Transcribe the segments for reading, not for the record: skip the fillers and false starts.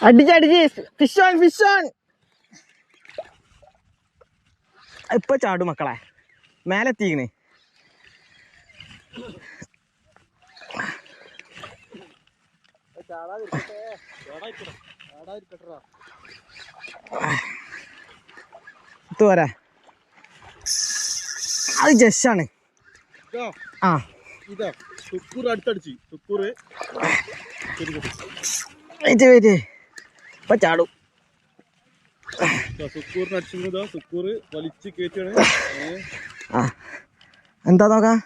അടിച്ചടിച്ച് fish on fish on. ഇപ്പൊ ചാടും മക്കളെ, മേലെ എത്തിക്കണേ. പോരാ, അത് ജസ്റ്റാണ്. ആ ഇപ്പൊ ചാടും. എന്താ നോക്കാം.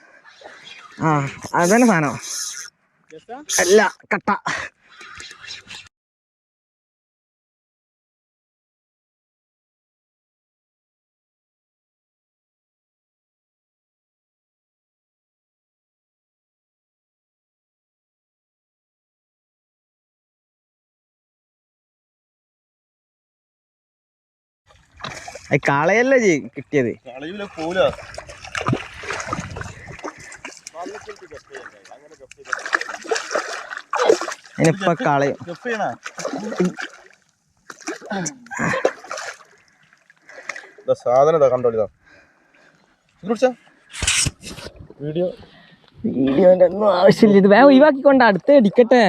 ആ അതന്നെ സാധനം അല്ല കട്ട. കാളയല്ലേ കിട്ടിയത്. അതിനിപ്പ കളയും. സാധനം കണ്ടോളിതാ. വീഡിയോന്റെ ഒന്നും ആവശ്യമില്ല. ഇത് വേഗം ഒഴിവാക്കിക്കൊണ്ട് അടുത്ത് അടിക്കട്ടെ.